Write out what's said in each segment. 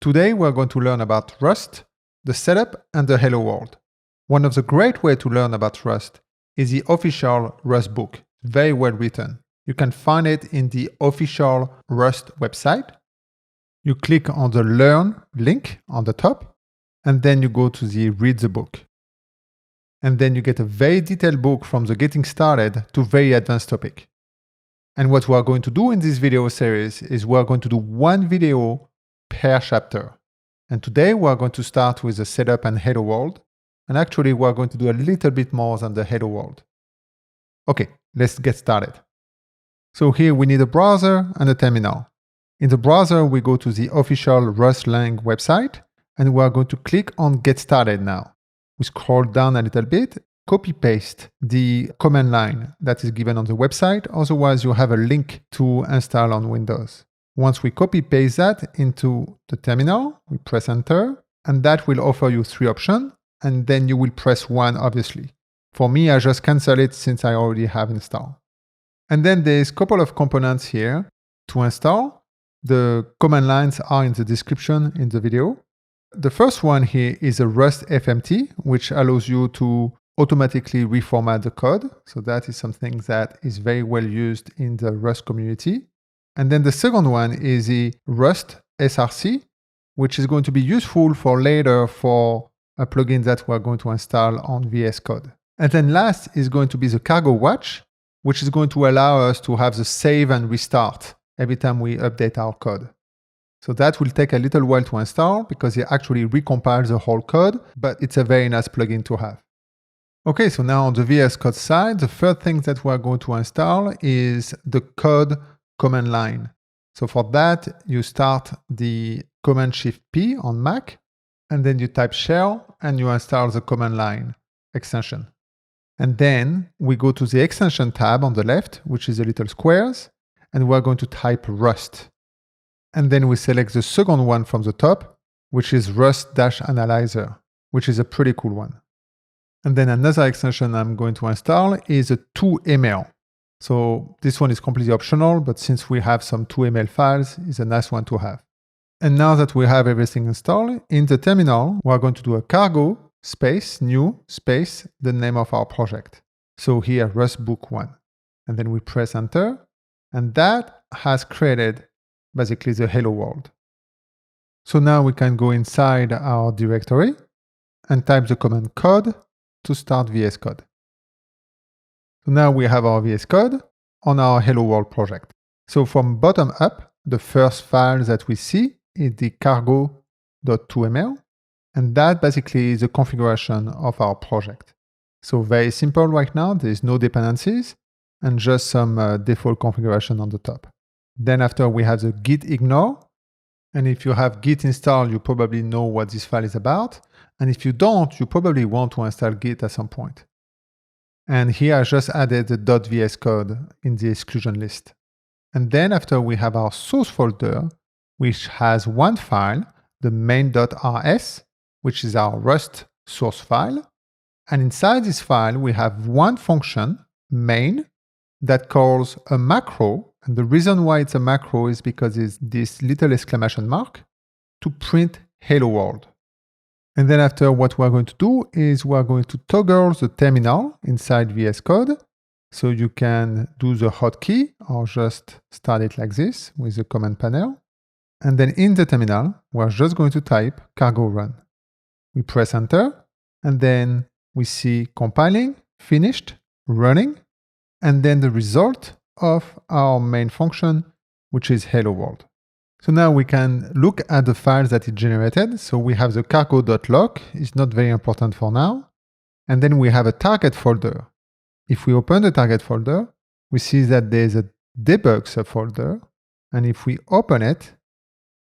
Today we're going to learn about Rust, the setup and the hello world. One of the great ways to learn about Rust is the official Rust book. Very well written. You can find it in the official Rust website. You click on the Learn link on the top, and then you go to the Read the book. And then you get a very detailed book from the getting started to very advanced topic. And what we are going to do in this video series is we are going to do one video per chapter. And today we are going to start with the setup and hello world. And actually we are going to do a little bit more than the hello world. Okay, let's get started. So here we need a browser and a terminal. In the browser, we go to the official Rust-lang website, and we are going to click on Get Started now. We scroll down a little bit, copy-paste the command line that is given on the website, otherwise you have a link to install on Windows. Once we copy-paste that into the terminal, we press Enter, and that will offer you 3 options, and then you will press 1, obviously. For me, I just cancel it since I already have installed. And then there's a couple of components here to install. The command lines are in the description in the video. The first one here is a rustfmt, which allows you to automatically reformat the code. So that is something that is very well used in the Rust community. And then the second one is the rust-src, which is going to be useful for later for a plugin that we're going to install on VS Code. And then last is going to be the cargo watch, which is going to allow us to have the save and restart every time we update our code. So that will take a little while to install because it actually recompiles the whole code, but it's a very nice plugin to have. Okay, so now on the VS Code side, the first thing that we're going to install is the code command line. So for that, you start the Command-Shift-P on Mac, and then you type shell and you install the command line extension. And then we go to the extension tab on the left, which is the little squares, and we're going to type Rust. And then we select the second one from the top, which is Rust-Analyzer, which is a pretty cool one. And then another extension I'm going to install is a 2ml. So this one is completely optional, but since we have some 2ml files, it's a nice one to have. And now that we have everything installed, in the terminal, we're going to do a cargo space, new space, the name of our project. So here, Rust Book 1. And then we press Enter, and that has created basically the hello world. So now we can go inside our directory and type the command code to start VS Code. So now we have our VS Code on our hello world project. So from bottom up, the first file that we see is the cargo.2ml, and that basically is the configuration of our project. So very simple right now, there is no dependencies and just some default configuration on the top. Then after we have the git ignore, and if you have git installed, you probably know what this file is about, and if you don't, you probably want to install git at some point. And here I just added the .vs code in the exclusion list. And then after we have our source folder, which has one file, the main.rs, which is our Rust source file. And inside this file, we have one function, main, that calls a macro. And the reason why it's a macro is because it's this little exclamation mark to print hello world. And then after, what we're going to do is we're going to toggle the terminal inside VS Code. So you can do the hotkey or just start it like this with the command panel. And then in the terminal, we're just going to type cargo run. We press Enter, and then we see compiling, finished, running, and then the result of our main function, which is hello world. So now we can look at the files that it generated. So we have the cargo.log, it's not very important for now. And then we have a target folder. If we open the target folder, we see that there's a debug subfolder. And if we open it,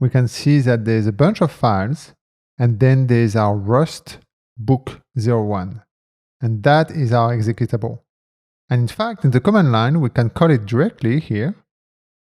we can see that there's a bunch of files. And then there's our Rust book 01. And that is our executable. And in fact, in the command line, we can call it directly here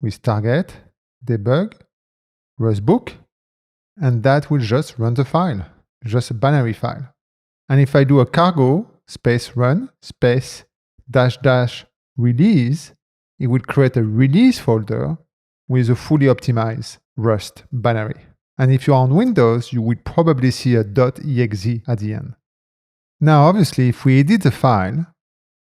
with target, debug, rustbook, and that will just run the file, just a binary file. And if I do a cargo space run space dash dash release, it will create a release folder with a fully optimized Rust binary. And if you're on Windows, you would probably see a .exe at the end. Now, obviously, if we edit the file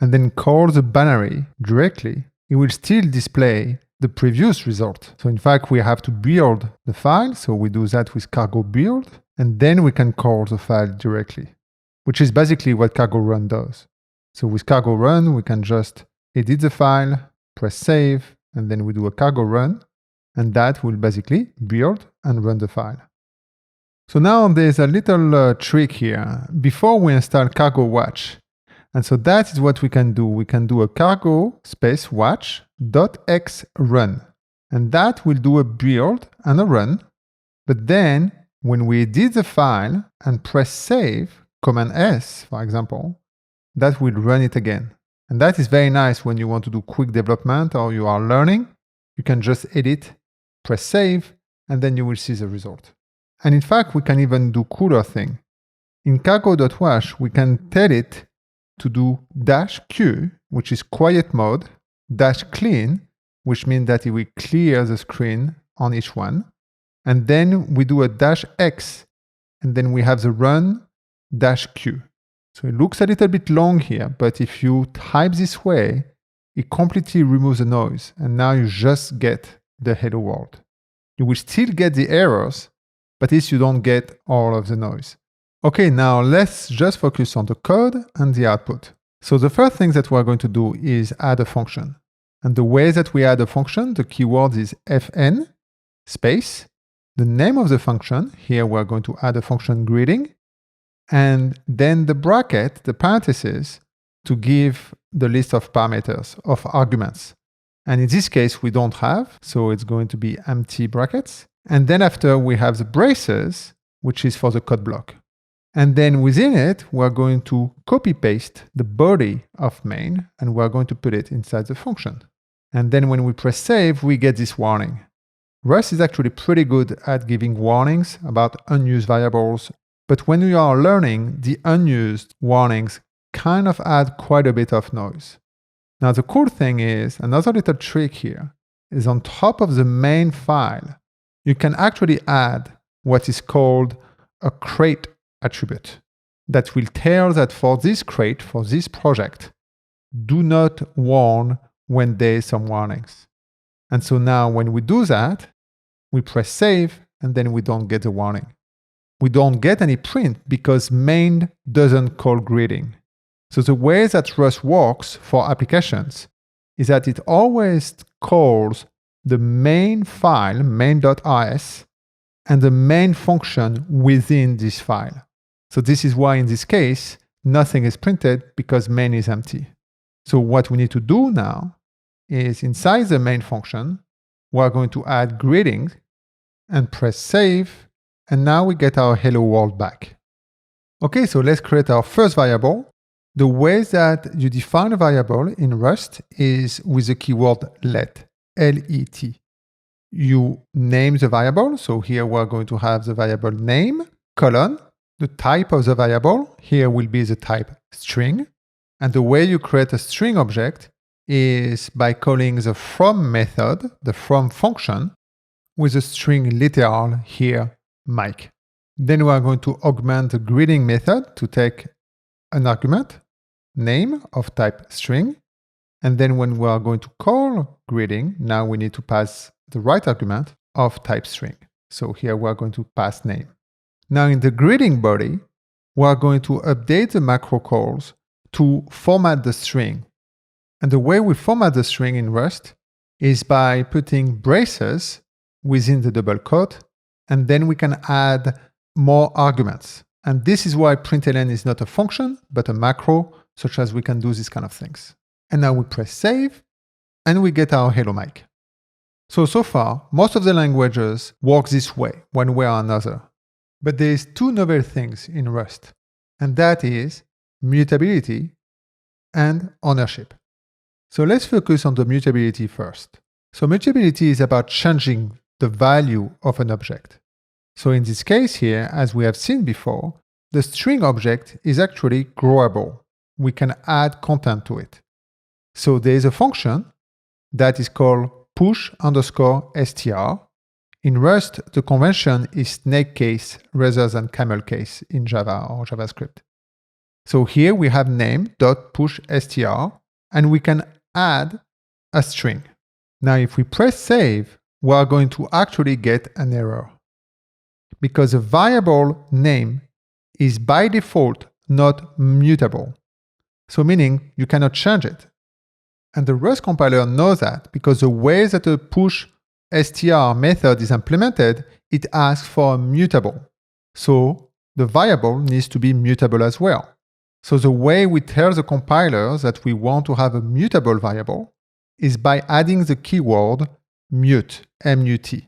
and then call the binary directly, it will still display the previous result. So in fact, we have to build the file. So we do that with cargo build, and then we can call the file directly, which is basically what cargo run does. So with cargo run, we can just edit the file, press save, and then we do a cargo run, and that will basically build and run the file. So now there's a little trick here. Before we install cargo watch, and so that is what we can do. We can do a cargo space watch.x run, and that will do a build and a run. But then when we edit the file and press save, Command S, for example, that will run it again. And that is very nice when you want to do quick development or you are learning. You can just edit, press save, and then you will see the result. And in fact, we can even do cooler thing. In cargo.wash, we can tell it to do -q, which is quiet mode, -clean, which means that it will clear the screen on each one. And then we do a -x, and then we have the run -q. So it looks a little bit long here, but if you type this way, it completely removes the noise, and now you just get the hello world. You will still get the errors, but at least you don't get all of the noise. Okay, now let's just focus on the code and the output. So the first thing that we're going to do is add a function. And the way that we add a function, the keyword is fn space, the name of the function. Here we're going to add a function greeting, and then the bracket, the parentheses, to give the list of parameters, of arguments. And in this case, we don't have, so it's going to be empty brackets. And then after we have the braces, which is for the code block. And then within it, we're going to copy paste the body of main, and we're going to put it inside the function. And then when we press save, we get this warning. Rust is actually pretty good at giving warnings about unused variables, but when you are learning, the unused warnings kind of add quite a bit of noise. Now the cool thing is, another little trick here, is on top of the main file, you can actually add what is called a crate attribute that will tell that for this crate, for this project, do not warn when there is some warnings. And so now when we do that, we press save, and then we don't get the warning. We don't get any print because main doesn't call greeting. So the way that Rust works for applications is that it always calls the main file, main.rs, and the main function within this file. So this is why in this case, nothing is printed because main is empty. So what we need to do now is inside the main function, we're going to add greeting and press save. And now we get our hello world back. Okay, so let's create our first variable. The way that you define a variable in Rust is with the keyword let, L-E-T. You name the variable. So here we're going to have the variable name, colon, the type of the variable. Here will be the type string. And the way you create a string object is by calling the from method, the from function, with a string literal here, Mike. Then we are going to augment the greeting method to take an argument, name of type string. And then when we are going to call greeting, now we need to pass the right argument of type string. So here we are going to pass name. Now in the greeting body, we are going to update the macro calls to format the string. And the way we format the string in Rust is by putting braces within the double quote, and then we can add more arguments. And this is why println is not a function, but a macro, such as we can do these kind of things. And now we press save, and we get our hello Mike. So far, most of the languages work this way, one way or another. But there is two novel things in Rust, and that is mutability and ownership. So let's focus on the mutability first. So mutability is about changing the value of an object. So in this case here, as we have seen before, the string object is actually growable. We can add content to it. So there is a function that is called push_str, In Rust, the convention is snake case rather than camel case in Java or JavaScript. So here we have name.pushstr, and we can add a string. Now if we press save, we are going to actually get an error, because the variable name is by default not mutable. So meaning you cannot change it. And the Rust compiler knows that, because the way that the pushstr method is implemented, it asks for a mutable. So the variable needs to be mutable as well. So the way we tell the compiler that we want to have a mutable variable is by adding the keyword mut, M-U-T.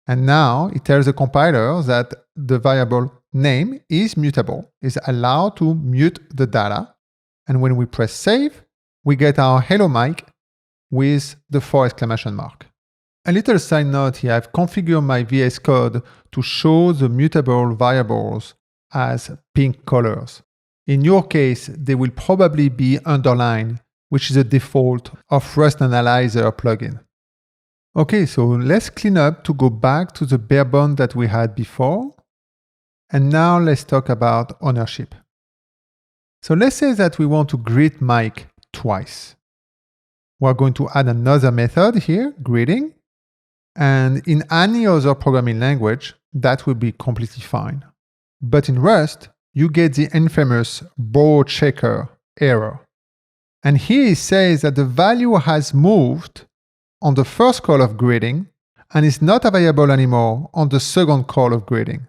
And now it tells the compiler that the variable name is mutable, is allowed to mute the data. And when we press save, we get our hello Mike with the 4 exclamation mark. A little side note here, I've configured my VS Code to show the mutable variables as pink colors. In your case, they will probably be underlined, which is the default of Rust Analyzer plugin. Okay, so let's clean up to go back to the bare bones that we had before. And now let's talk about ownership. So let's say that we want to greet Mike twice. We're going to add another method here, greeting. And in any other programming language, that will be completely fine. But in Rust, you get the infamous borrow checker error. And here it says that the value has moved on the first call of greeting and is not available anymore on the second call of greeting.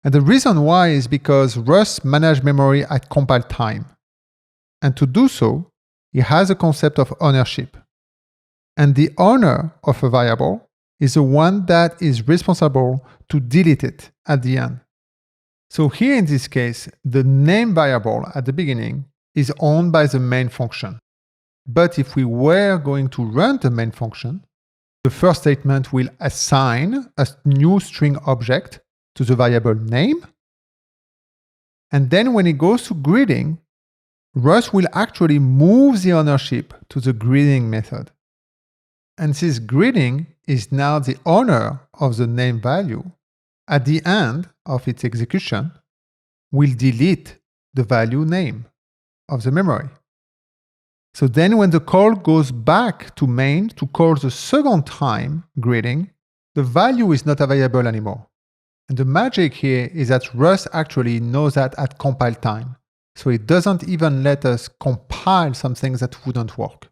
And the reason why is because Rust manages memory at compile time. And to do so, it has a concept of ownership. And the owner of a variable is the one that is responsible to delete it at the end. So here in this case, the name variable at the beginning is owned by the main function. But if we were going to run the main function, the first statement will assign a new string object to the variable name. And then when it goes to greeting, Rust will actually move the ownership to the greeting method. And since greeting is now the owner of the name value, at the end of its execution, will delete the value name of the memory. So then when the call goes back to main to call the second time greeting, the value is not available anymore. And the magic here is that Rust actually knows that at compile time. So it doesn't even let us compile some things that wouldn't work.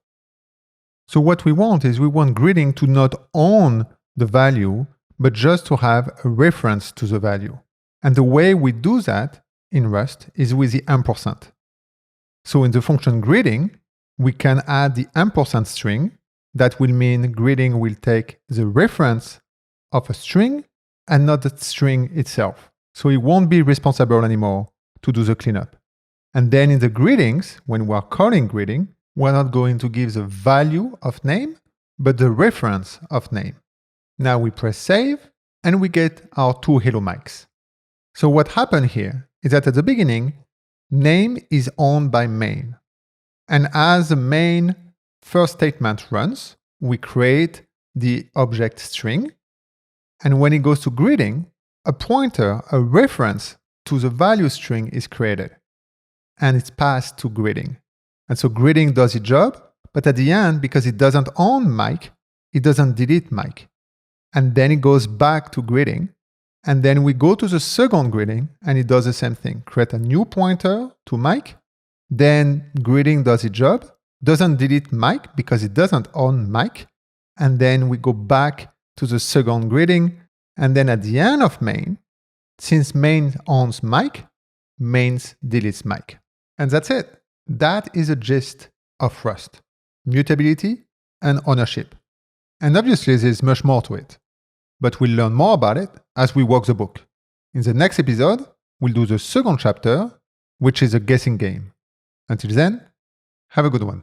So what we want is we want greeting to not own the value, but just to have a reference to the value. And the way we do that in Rust is with the ampersand. So in the function greeting, we can add the ampersand string. That will mean greeting will take the reference of a string and not the string itself. So it won't be responsible anymore to do the cleanup. And then in the greetings, when we are calling greeting, we're not going to give the value of name, but the reference of name. Now we press save, and we get our 2 hello Mikes. So what happened here is that at the beginning, name is owned by main. And as the main first statement runs, we create the object string. And when it goes to greeting, a pointer, a reference to the value string is created. And it's passed to greeting. And so greeting does its job, but at the end, because it doesn't own Mike, it doesn't delete Mike. And then it goes back to greeting. And then we go to the second greeting, and it does the same thing. Create a new pointer to Mike. Then greeting does its job, doesn't delete Mike because it doesn't own Mike. And then we go back to the second greeting. And then at the end of main, since main owns Mike, mains deletes Mike. And that's it. That is the gist of Rust. Mutability and ownership. And obviously there's much more to it. But we'll learn more about it as we work the book. In the next episode, we'll do the second chapter, which is a guessing game. Until then, have a good one.